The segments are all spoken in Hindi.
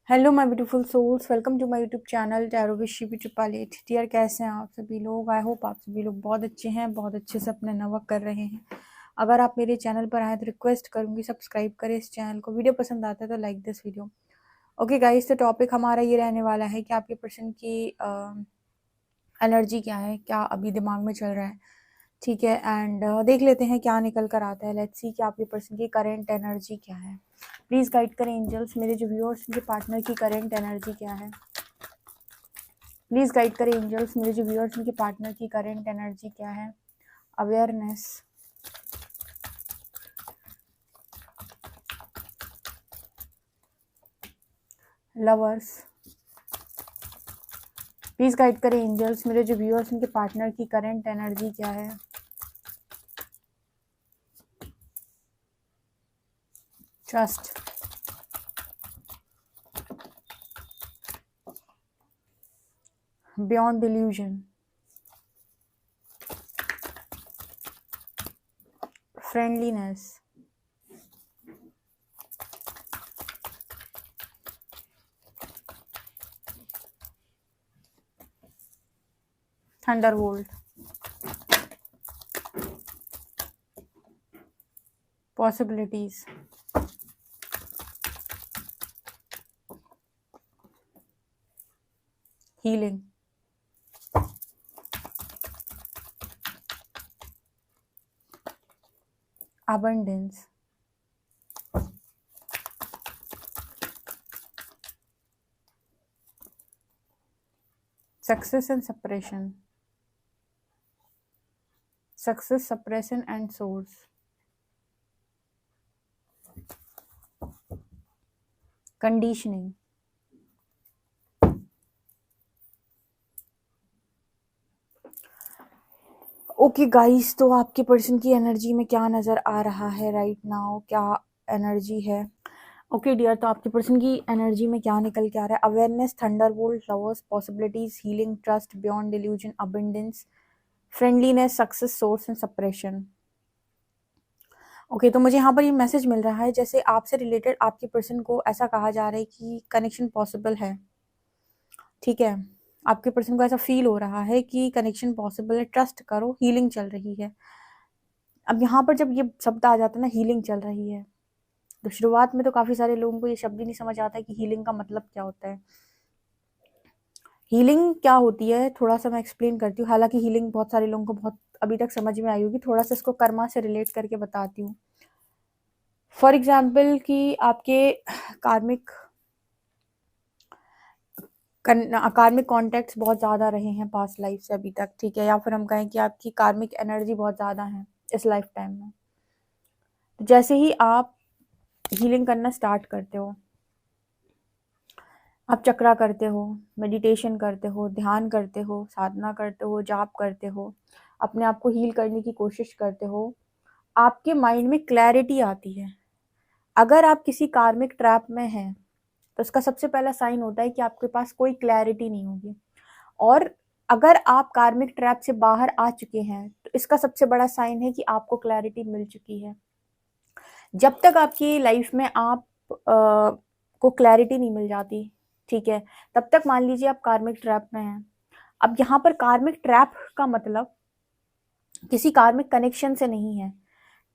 Hello my beautiful souls, welcome to my YouTube channel tarot with Shivi triple 8। Dear, कैसे हैं आप सभी लोग? आई होप आप सभी लोग बहुत अच्छे हैं, बहुत अच्छे से अपना वर्क कर रहे हैं। अगर आप मेरे चैनल पर आए तो रिक्वेस्ट करूंगी सब्सक्राइब करें इस चैनल को। वीडियो पसंद आता है तो like this video. Okay guys, तो टॉपिक हमारा ये रहने वाला है कि आपके पर्सन की एनर्जी क्या है, क्या अभी दिमाग में चल रहा है। ठीक है, एंड देख लेते हैं क्या निकल कर आता है। लेट्स सी कि आपके पर्सन की करेंट एनर्जी क्या है। प्लीज गाइड करें एंजल्स, मेरे जो व्यूअर्स, मेरे पार्टनर की करेंट एनर्जी क्या है। प्लीज गाइड करें एंजल्स, मेरे जो व्यूअर्स, उनके पार्टनर की करेंट एनर्जी क्या है। Awareness, lovers. प्लीज गाइड करें एंजल्स, मेरे जो व्यूअर्स, उनके पार्टनर की करेंट एनर्जी क्या है। Trust, beyond delusion, friendliness, Thunderbolt, possibilities, healing, abundance, success and suppression, success, suppression and source, conditioning। Okay guys, तो आपके पर्सन की एनर्जी में क्या नज़र आ रहा है राइट नाउ, क्या एनर्जी है। ओके डियर, तो आपके पर्सन की एनर्जी में क्या निकल के आ रहा है। Awareness, Thunderbolt, lovers, possibilities, healing, trust, beyond delusion, abundance, friendliness, success, source and suppression. Okay, तो मुझे यहाँ पर ये मैसेज मिल रहा है जैसे आपसे रिलेटेड आपके पर्सन को ऐसा कहा जा रहा है कि कनेक्शन पॉसिबल है। ठीक है, आपके पर्सन को ऐसा फील हो रहा है कि कनेक्शन पॉसिबल है, ट्रस्ट करो, हीलिंग चल रही है। अब यहाँ पर जब ये शब्द आ जाता है ना, हीलिंग चल रही है, तो शुरुआत में तो काफ़ी सारे लोगों को ये शब्द ही नहीं समझ आता है कि हीलिंग का मतलब क्या होता है। हीलिंग क्या होती है थोड़ा सा मैं एक्सप्लेन करती हूँ। हालांकि हीलिंग बहुत सारे लोगों को बहुत अभी तक समझ में आई होगी, थोड़ा सा इसको कर्मा से रिलेट करके बताती हूँ। फॉर एग्जाम्पल कि आपके कार्मिक कार्मिक कॉन्टेक्ट्स बहुत ज़्यादा रहे हैं पास्ट लाइफ से अभी तक। ठीक है, या फिर हम कहें कि आपकी कार्मिक एनर्जी बहुत ज़्यादा है इस लाइफ टाइम में। तो जैसे ही आप हीलिंग करना स्टार्ट करते हो, आप चक्रा करते हो, मेडिटेशन करते हो, ध्यान करते हो, साधना करते हो, जाप करते हो, अपने आप को हील करने की कोशिश करते हो, आपके माइंड में क्लैरिटी आती है। अगर आप किसी कार्मिक ट्रैप में हैं तो उसका सबसे पहला साइन होता है कि आपके पास कोई क्लैरिटी नहीं होगी। और अगर आप कार्मिक ट्रैप से बाहर आ चुके हैं तो इसका सबसे बड़ा साइन है कि आपको क्लैरिटी मिल चुकी है। जब तक आपकी लाइफ में आप को क्लैरिटी नहीं मिल जाती, ठीक है, तब तक मान लीजिए आप कार्मिक ट्रैप में हैं। अब यहाँ पर कार्मिक ट्रैप का मतलब किसी कार्मिक कनेक्शन से नहीं है।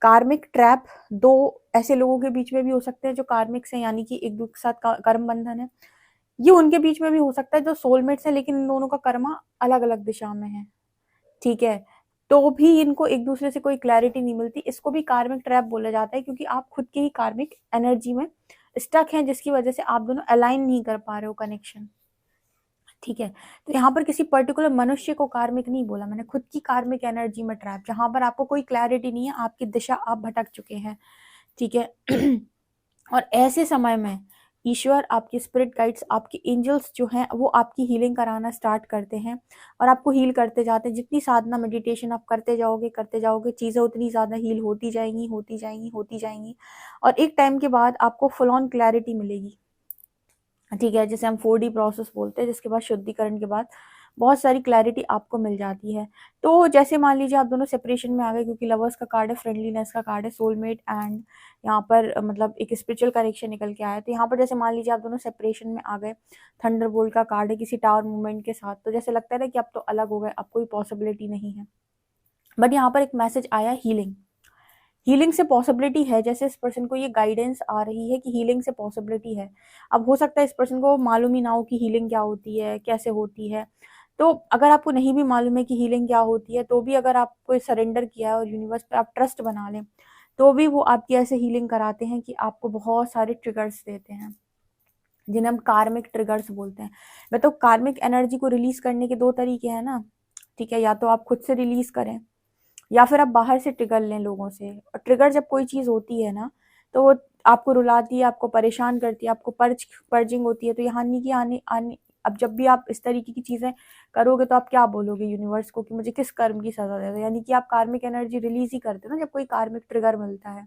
कार्मिक ट्रैप दो ऐसे लोगों के बीच में भी हो सकते हैं जो कार्मिक से, यानी कि एक दूसरे के साथ कर्म बंधन है, ये उनके बीच में भी हो सकता है जो सोलमेट्स हैं, लेकिन इन दोनों का कर्मा अलग अलग दिशा में है। ठीक है, तो भी इनको एक दूसरे से कोई क्लैरिटी नहीं मिलती। इसको भी कार्मिक ट्रैप बोला जाता है क्योंकि आप खुद की ही कार्मिक एनर्जी में स्टक हैं, जिसकी वजह से आप दोनों अलाइन नहीं कर पा रहे हो कनेक्शन। ठीक है, तो यहाँ पर किसी पर्टिकुलर मनुष्य को कार्मिक नहीं बोला मैंने, खुद की कार्मिक एनर्जी में ट्रैप, जहां पर आपको कोई क्लैरिटी नहीं है, आपकी दिशा आप भटक चुके हैं। ठीक है और ऐसे समय में ईश्वर, आपके स्पिरिट गाइड्स, आपके एंजल्स जो हैं वो आपकी हीलिंग कराना स्टार्ट करते हैं और आपको हील करते जाते हैं। जितनी साधना मेडिटेशन आप करते जाओगे चीज़ें उतनी ज़्यादा हील होती जाएंगी, होती जाएंगी, होती जाएंगी, और एक टाइम के बाद आपको फुल ऑन क्लैरिटी मिलेगी। ठीक है, जिसे हम 4D प्रोसेस बोलते हैं, जिसके बाद शुद्धिकरण के बाद बहुत सारी क्लैरिटी आपको मिल जाती है। तो जैसे मान लीजिए आप दोनों सेपरेशन में आ गए, क्योंकि लवर्स का कार्ड है, फ्रेंडलीनेस का कार्ड है, सोलमेट एंड यहाँ पर मतलब एक स्पिरिचुअल कनेक्शन निकल के आया। तो यहाँ पर जैसे मान लीजिए आप दोनों सेपरेशन में आ गए, थंडरबोल्ट का कार्ड है किसी टावर मूवमेंट के साथ, तो जैसे लगता है ना कि अब तो अलग हो गए, अब कोई पॉसिबिलिटी नहीं है। बट यहाँ पर एक मैसेज आया हीलिंग, हीलिंग से पॉसिबिलिटी है। जैसे इस पर्सन को ये गाइडेंस आ रही है कि हीलिंग से पॉसिबिलिटी है। अब हो सकता है इस पर्सन को मालूम ही ना हो कि हीलिंग क्या होती है, कैसे होती है। तो अगर आपको नहीं भी मालूम है कि हीलिंग क्या होती है, तो भी अगर आपको सरेंडर किया है और यूनिवर्स पे आप ट्रस्ट बना लें, तो भी वो आपकी ऐसे हीलिंग कराते हैं कि आपको बहुत सारे ट्रिगर्स देते हैं, जिन्हें हम कार्मिक ट्रिगर्स बोलते हैं। मैं तो कार्मिक एनर्जी को रिलीज करने के दो तरीके हैं ना, ठीक है, या तो आप खुद से रिलीज करें या फिर आप बाहर से ट्रिगर लें लोगों से। और ट्रिगर जब कोई चीज़ होती है ना, तो वो आपको रुलाती है, आपको परेशान करती है, आपको पर्जिंग होती है। तो यहाँ नहीं कि आने आने अब जब भी आप इस तरीके की चीज़ें करोगे, तो आप क्या बोलोगे यूनिवर्स को कि मुझे किस कर्म की सजा दे दो, यानी कि आप कार्मिक एनर्जी रिलीज ही करते हो ना जब कोई कार्मिक ट्रिगर मिलता है।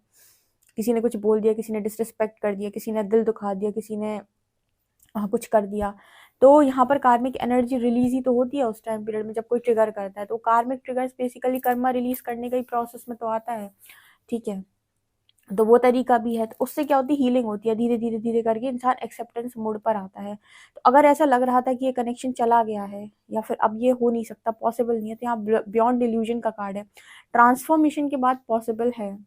किसी ने कुछ बोल दिया, किसी ने डिसरिस्पेक्ट कर दिया, किसी ने दिल दुखा दिया, किसी ने कुछ कर दिया, तो यहाँ पर कार्मिक एनर्जी रिलीज ही तो होती है उस टाइम पीरियड में जब कोई ट्रिगर करता है। तो कार्मिक ट्रिगर्स बेसिकली कर्मा रिलीज करने का ही प्रोसेस में तो आता है, ठीक है। तो वो तरीका भी है, तो उससे क्या होती है, हीलिंग होती है, धीरे धीरे धीरे करके इंसान एक्सेप्टेंस मोड पर आता है। तो अगर ऐसा लग रहा था कि ये कनेक्शन चला गया है या फिर अब ये हो नहीं सकता, पॉसिबल नहीं है, तो यहाँ बियॉन्ड डिल्यूजन का कार्ड है, ट्रांसफॉर्मेशन के बाद पॉसिबल है,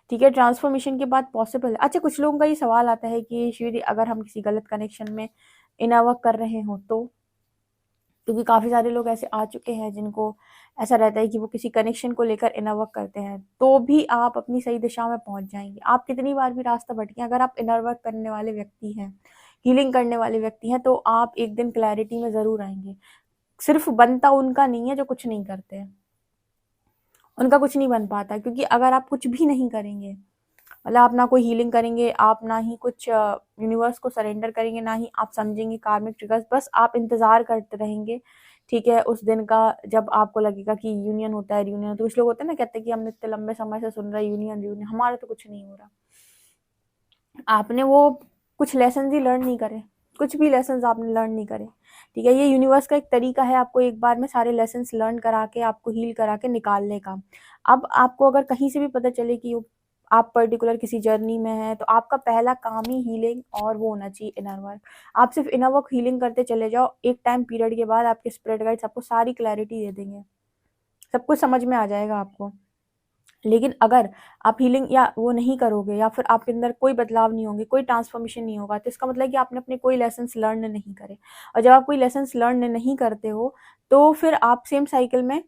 ठीक है, ट्रांसफॉर्मेशन के बाद पॉसिबल है। अच्छा, कुछ लोगों का ये सवाल आता है कि शिवजी अगर हम किसी गलत कनेक्शन में इनर वर्क कर रहे हो तो, क्योंकि काफ़ी सारे लोग ऐसे आ चुके हैं जिनको ऐसा रहता है कि वो किसी कनेक्शन को लेकर इनर वर्क करते हैं, तो भी आप अपनी सही दिशा में पहुंच जाएंगे। आप कितनी बार भी रास्ता भटकें, अगर आप इनर वर्क करने वाले व्यक्ति हैं, हीलिंग करने वाले व्यक्ति हैं, तो आप एक दिन क्लैरिटी में ज़रूर आएंगे। सिर्फ बनता उनका नहीं है जो कुछ नहीं करते हैं, उनका कुछ नहीं बन पाता, क्योंकि अगर आप कुछ भी नहीं करेंगे, मतलब आप ना कोई हीलिंग करेंगे, आप ना ही कुछ यूनिवर्स को सरेंडर करेंगे, ना ही आप समझेंगे कार्मिक ट्रिगर्स, बस आप इंतजार करते रहेंगे, ठीक है, उस दिन का जब आपको लगेगा कि यूनियन होता है, रियूनियन। तो कुछ लोग होते हैं ना, कहते हैं कि हमने इतने लंबे समय से सुन रहे यूनियन रियूनियन, हमारा तो कुछ नहीं हो रहा। आपने वो कुछ लेसन ही लर्न नहीं करे, कुछ भी लेसन आपने लर्न नहीं करे, ठीक है। ये यूनिवर्स का एक तरीका है आपको एक बार में सारे लेसन लर्न करा के आपको हील करा के निकालने का। अब आपको अगर कहीं से भी पता चले कि आप पर्टिकुलर किसी जर्नी में हैं, तो आपका पहला काम ही हीलिंग और वो होना चाहिए इनर वर्क। आप सिर्फ इनर वर्क हीलिंग करते चले जाओ, एक टाइम पीरियड के बाद आपके स्पिरिट गाइड्स आपको सारी क्लैरिटी दे देंगे, सब कुछ समझ में आ जाएगा आपको। लेकिन अगर आप हीलिंग या वो नहीं करोगे, या फिर आपके अंदर कोई बदलाव नहीं होंगे, कोई ट्रांसफॉर्मेशन नहीं होगा, तो इसका मतलब है कि आपने अपने कोई लेसन्स लर्न नहीं करे। और जब आप कोई लेसन्स लर्न नहीं करते हो, तो फिर आप सेम साइकिल में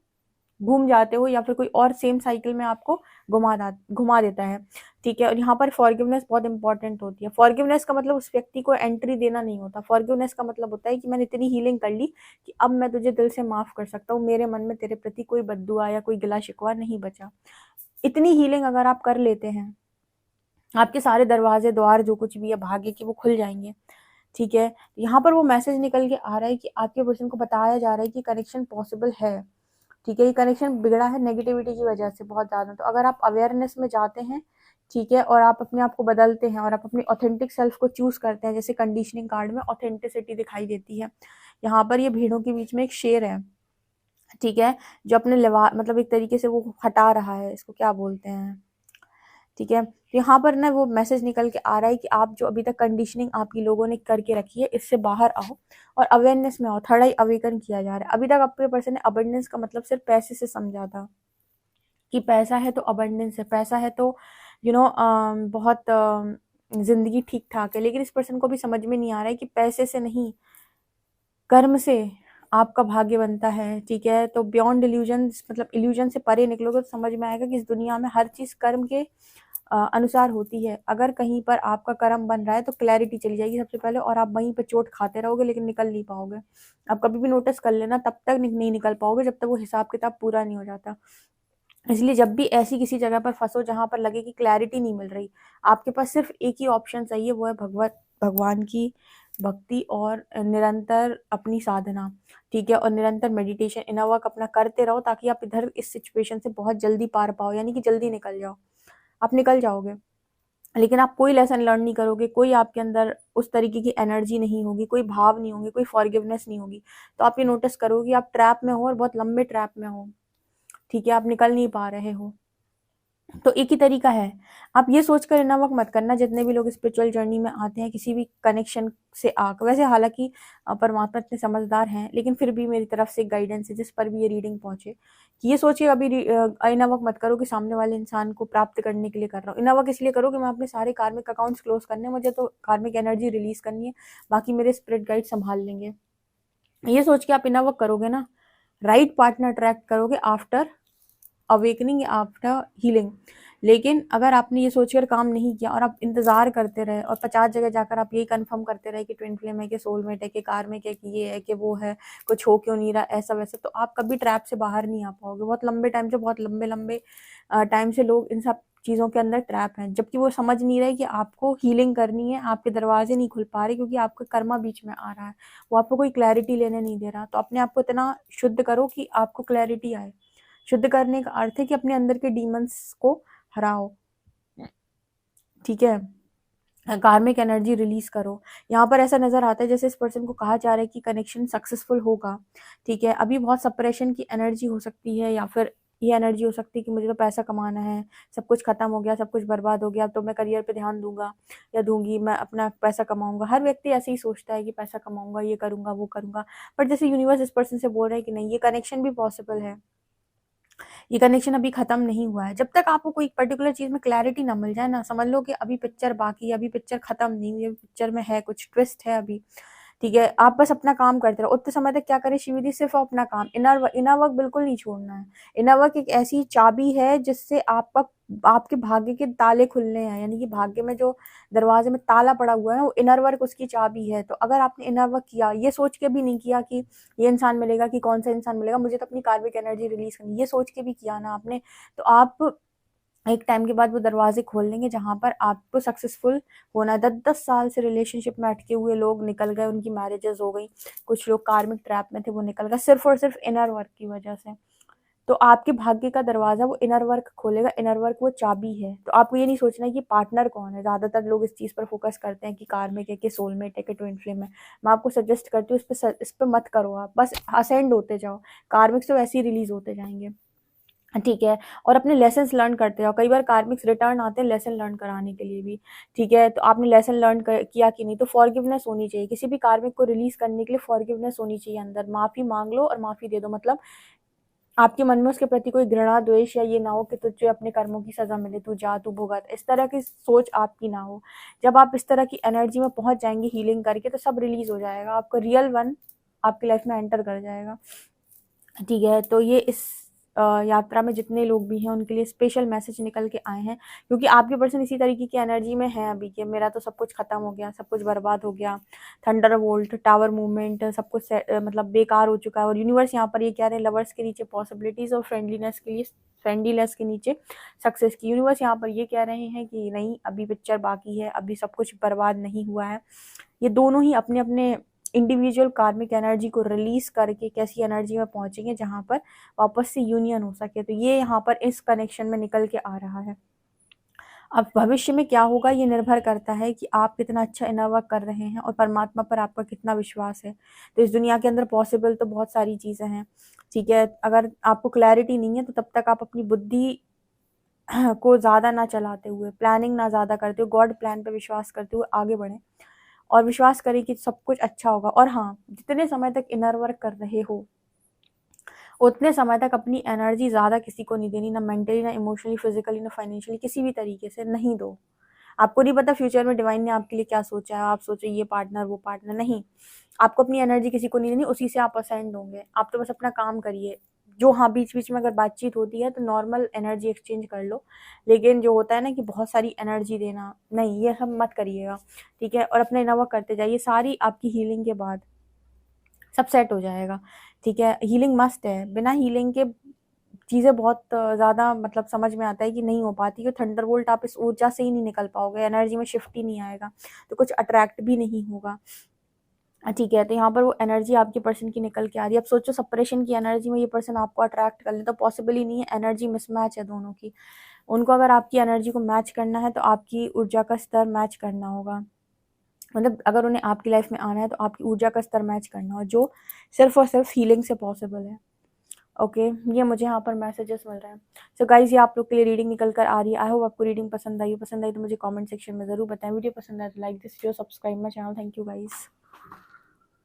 घूम जाते हो, या फिर कोई और सेम साइकिल में आपको घुमा देता है, ठीक है। और यहाँ पर फॉरगिवनेस बहुत इंपॉर्टेंट होती है। फॉरगिवनेस का मतलब उस व्यक्ति को एंट्री देना नहीं होता। फॉरगिवनेस का मतलब होता है कि मैंने इतनी हीलिंग कर ली कि अब मैं तुझे दिल से माफ कर सकता हूँ, मेरे मन में तेरे प्रति कोई बद्दुआ या कोई गिला शिकवा नहीं बचा। इतनी हीलिंग अगर आप कर लेते हैं, आपके सारे दरवाजे द्वार जो कुछ भी है भाग्य के, वो खुल जाएंगे, ठीक है। यहाँ पर वो मैसेज निकल के आ रहा है कि आपके पर्सन को बताया जा रहा है कि कनेक्शन पॉसिबल है, ठीक है। ये कनेक्शन बिगड़ा है नेगेटिविटी की वजह से बहुत ज़्यादा। तो अगर आप अवेयरनेस में जाते हैं, ठीक है, और आप अपने आप को बदलते हैं और आप अपनी ऑथेंटिक सेल्फ को चूज करते हैं, जैसे कंडीशनिंग कार्ड में ऑथेंटिसिटी दिखाई देती है। यहाँ पर ये भीड़ों के बीच में एक शेर है, ठीक है, जो अपने लिवा मतलब एक तरीके से वो हटा रहा है, इसको क्या बोलते हैं, ठीक है। तो यहाँ पर ना वो मैसेज निकल के आ रहा है कि आप जो अभी तक कंडीशनिंग आपकी लोगों ने करके रखी है, इससे बाहर आओ और अवेयरनेस में आओ। थर्ड आई अवेकन किया जा रहा है। अभी तक आपके पर्सन ने अबंडेंस का मतलब सिर्फ पैसे से समझा था कि पैसा है तो अबंडेंस है, पैसा है तो बहुत जिंदगी ठीक ठाक है। लेकिन इस पर्सन को भी समझ में नहीं आ रहा है कि पैसे से नहीं, कर्म से आपका भाग्य बनता है, ठीक है। तो बियॉन्ड इल्यूजन, मतलब इल्यूजन से परे निकलोगे तो समझ में आएगा कि इस दुनिया में हर चीज़ कर्म के अनुसार होती है। अगर कहीं पर आपका कर्म बन रहा है तो क्लैरिटी चली जाएगी सबसे पहले, और आप वहीं पर चोट खाते रहोगे लेकिन निकल नहीं पाओगे। आप कभी भी नोटिस कर लेना, तब तक नहीं निकल पाओगे जब तक वो हिसाब किताब पूरा नहीं हो जाता। इसलिए जब भी ऐसी किसी जगह पर फंसो जहां पर लगे कि क्लैरिटी नहीं मिल रही, आपके पास सिर्फ एक ही ऑप्शन चाहिए, वो है भगवान की भक्ति और निरंतर अपनी साधना, ठीक है, और निरंतर मेडिटेशन, इनर वर्क अपना करते रहो, ताकि आप इधर इस सिचुएशन से बहुत जल्दी पार पाओ, यानी कि जल्दी निकल जाओ। आप निकल जाओगे, लेकिन आप कोई लेसन लर्न नहीं करोगे, कोई आपके अंदर उस तरीके की एनर्जी नहीं होगी, कोई भाव नहीं होंगे, कोई फॉरगिवनेस नहीं होगी, तो आप ये नोटिस करोगे आप ट्रैप में हो और बहुत लंबे ट्रैप में हो, ठीक है, आप निकल नहीं पा रहे हो। तो एक ही तरीका है, आप ये सोचकर इतना वक्त मत करना, जितने भी लोग स्पिरिचुअल जर्नी में आते हैं किसी भी कनेक्शन से आकर, वैसे हालांकि परमात्मा इतने समझदार हैं, लेकिन फिर भी मेरी तरफ से गाइडेंस है जिस पर भी ये रीडिंग पहुंचे, कि ये सोचिए अभी इतना वक्त मत करो कि सामने वाले इंसान को प्राप्त करने के लिए कर रहा हूँ, इतना वक्त इसलिए करो कि मैं अपने सारे कार्मिक अकाउंट्स क्लोज करने हैं, मुझे तो कार्मिक एनर्जी रिलीज करनी है, बाकी मेरे स्पिरिट गाइड संभाल लेंगे। ये सोच के आप इतना वक्त करोगे ना, राइट पार्टनर अट्रैक्ट करोगे आफ्टर अवेकनिंग, आफ्टर हीलिंग। लेकिन अगर आपने ये सोचकर काम नहीं किया और आप इंतजार करते रहे और 50 जगह जाकर आप यही कंफर्म करते रहे कि ट्विन फ्लेम है, कि सोलमेट है, कि कार्मिक है, कि ये है, कि वो है, कुछ हो क्यों नहीं रहा, ऐसा वैसा, तो आप कभी ट्रैप से बाहर नहीं आ पाओगे। बहुत लंबे टाइम से, बहुत लंबे लंबे टाइम से लोग इन सब चीज़ों के अंदर ट्रैप हैं, जबकि वो समझ नहीं रहे कि आपको हीलिंग करनी है, आपके दरवाजे नहीं खुल पा रहे क्योंकि आपका कर्मा बीच में आ रहा है, वो आपको कोई क्लैरिटी लेने नहीं दे रहा। तो अपने आप को इतना शुद्ध करो कि आपको क्लैरिटी आए। शुद्ध करने का अर्थ है कि अपने अंदर के डीमंस को हराओ, ठीक है, कार्मिक एनर्जी रिलीज करो। यहाँ पर ऐसा नजर आता है जैसे इस पर्सन को कहा जा रहा है कि कनेक्शन सक्सेसफुल होगा, ठीक है, अभी बहुत सप्रेशन की एनर्जी हो सकती है, या फिर ये एनर्जी हो सकती है कि मुझे तो पैसा कमाना है, सब कुछ खत्म हो गया, सब कुछ बर्बाद हो गया, तो मैं करियर पे ध्यान दूंगा या दूंगी, मैं अपना पैसा कमाऊंगा। हर व्यक्ति ऐसे ही सोचता है कि पैसा कमाऊंगा, ये करूंगा, वो करूंगा, बट जैसे यूनिवर्स इस पर्सन से बोल रहा है कि नहीं, ये कनेक्शन भी पॉसिबल है, ये कनेक्शन अभी खत्म नहीं हुआ है। जब तक आपको कोई पर्टिकुलर चीज में क्लैरिटी ना मिल जाए ना, समझ लो कि अभी पिक्चर बाकी है, अभी पिक्चर खत्म नहीं हुई है, पिक्चर में है कुछ ट्विस्ट है अभी, ठीक है, आप बस अपना काम करते रहो। उतने समय तक क्या करे शिविदी, सिर्फ अपना काम, इनर वर्क बिल्कुल नहीं छोड़ना है। इनर वर्क एक ऐसी चाबी है जिससे आपका, आपके भाग्य के ताले खुलने हैं, यानी कि भाग्य में जो दरवाजे में ताला पड़ा हुआ है ना, वो इनर वर्क उसकी चाबी है। तो अगर आपने इनर वर्क किया, ये सोच के भी नहीं किया कि ये इंसान मिलेगा, कि कौन सा इंसान मिलेगा, मुझे तो अपनी कार्मिक एनर्जी रिलीज करनी, ये सोच के भी किया ना आपने, तो आप एक टाइम के बाद वो दरवाजे खोल लेंगे जहां पर आपको सक्सेसफुल होना है। 10-10 साल से रिलेशनशिप में अटके हुए लोग निकल गए, उनकी मैरिजेस हो गई, कुछ लोग कार्मिक ट्रैप में थे वो निकल गए, सिर्फ और सिर्फ इनर वर्क की वजह से। तो आपके भाग्य का दरवाजा वो इनर वर्क खोलेगा, इनर वर्क वो चाबी है। तो आपको ये नहीं सोचना है कि पार्टनर कौन है, ज्यादातर लोग इस चीज पर फोकस करते हैं कि कार्मिक है, कि सोलमेट है, कि ट्विन फ्लेम है। मैं आपको सजेस्ट करती हूँ इस पे मत करो, आप बस असेंड होते जाओ, कार्मिक से वैसे ही रिलीज होते जाएंगे, ठीक है, और अपने लेसन्स लर्न करते जाओ। कई बार कार्मिक्स रिटर्न आते हैं लेसन लर्न कराने के लिए भी, ठीक है, तो आपने लेसन लर्न किया कि नहीं, तो फॉरगिवनेस होनी चाहिए, किसी भी कार्मिक को रिलीज करने के लिए फॉरगिवनेस होनी चाहिए अंदर, माफी मांग लो और माफी दे दो, मतलब आपके मन में उसके प्रति कोई घृणा द्वेष या ये ना हो कि तुझे अपने कर्मों की सजा मिले, तू जा, तू भुगत, इस तरह की सोच आपकी ना हो। जब आप इस तरह की एनर्जी में पहुंच जाएंगे हीलिंग करके, तो सब रिलीज हो जाएगा, आपका रियल वन आपकी लाइफ में एंटर कर जाएगा, ठीक है। तो ये इस यात्रा में जितने लोग भी हैं उनके लिए स्पेशल मैसेज निकल के आए हैं, क्योंकि आपके पर्सन इसी तरीके की एनर्जी में है अभी, कि मेरा तो सब कुछ खत्म हो गया, सब कुछ बर्बाद हो गया, थंडर वोल्ट, टावर मूवमेंट, सब कुछ मतलब बेकार हो चुका है। और यूनिवर्स यहाँ पर ये कह रहे हैं, लवर्स के नीचे पॉसिबिलिटीज और फ्रेंडलीनेस के लिए, फ्रेंडलीनेस के नीचे सक्सेस की। यूनिवर्स यहाँ पर ये कह रहे हैं कि नहीं, अभी पिक्चर बाकी है, अभी सब कुछ बर्बाद नहीं हुआ है। ये दोनों ही अपने अपने इंडिविजुअल कार्मिक एनर्जी को रिलीज करके कैसी एनर्जी में पहुंचेंगे जहां पर वापस से यूनियन हो सके। तो ये यहाँ पर इस कनेक्शन में निकल के आ रहा है। अब भविष्य में क्या होगा ये निर्भर करता है कि आप कितना अच्छा इनर वर्क कर रहे हैं और परमात्मा पर आपका कितना विश्वास है। तो इस दुनिया के अंदर पॉसिबल तो बहुत सारी चीजें हैं, ठीक है, अगर आपको क्लैरिटी नहीं है तो तब तक आप अपनी बुद्धि को ज्यादा ना चलाते हुए, प्लानिंग ना ज्यादा करते हुए, गॉड प्लान पे विश्वास करते हुए आगे बढ़े और विश्वास करें कि सब कुछ अच्छा होगा। और हाँ, जितने समय तक इनर वर्क कर रहे हो उतने समय तक अपनी एनर्जी ज़्यादा किसी को नहीं देनी, ना मेंटली, ना इमोशनली, फिजिकली, ना फाइनेंशियली, किसी भी तरीके से नहीं दो। आपको नहीं पता फ्यूचर में डिवाइन ने आपके लिए क्या सोचा है, आप सोचो ये पार्टनर वो पार्टनर, नहीं, आपको अपनी एनर्जी किसी को नहीं देनी, उसी से आप असेंड होंगे। आप तो बस अपना काम करिए। जो हाँ बीच बीच में अगर बातचीत होती है तो नॉर्मल एनर्जी एक्सचेंज कर लो, लेकिन जो होता है ना कि बहुत सारी एनर्जी देना, नहीं, ये सब मत करिएगा, ठीक है। और अपने नवा करते जाइए, सारी आपकी हीलिंग के बाद सब सेट हो जाएगा, ठीक है। हीलिंग मस्ट है, बिना हीलिंग के चीज़ें बहुत ज़्यादा मतलब समझ में आता है कि नहीं हो पाती, कि थंडरबोल्ट आप इस ऊर्जा से ही नहीं निकल पाओगे, एनर्जी में शिफ्ट ही नहीं आएगा, तो कुछ अट्रैक्ट भी नहीं होगा, ठीक है। तो यहाँ पर वो एनर्जी आपके पर्सन की निकल के आ रही है। अब सोचो सेपरेशन की एनर्जी में ये पर्सन आपको अट्रैक्ट कर ले, तो पॉसिबल ही नहीं है, एनर्जी मिसमैच है दोनों की। उनको अगर आपकी एनर्जी को मैच करना है तो आपकी ऊर्जा का स्तर मैच करना होगा। मतलब अगर उन्हें आपकी लाइफ में आना है तो आपकी ऊर्जा का स्तर मैच करना हो, जो सिर्फ और सिर्फ हीलिंग से पॉसिबल है। ओके, ये मुझे यहाँ पर मैसेजेस मिल रहे हैं। सो गाइज, ये आप लोग के लिए रीडिंग निकल कर आ रही है। आई होप आपको रीडिंग पसंद आई तो मुझे कमेंट सेक्शन में ज़रूर बताएं। वीडियो पसंद आए तो like this video, subscribe my channel. Thank you guys.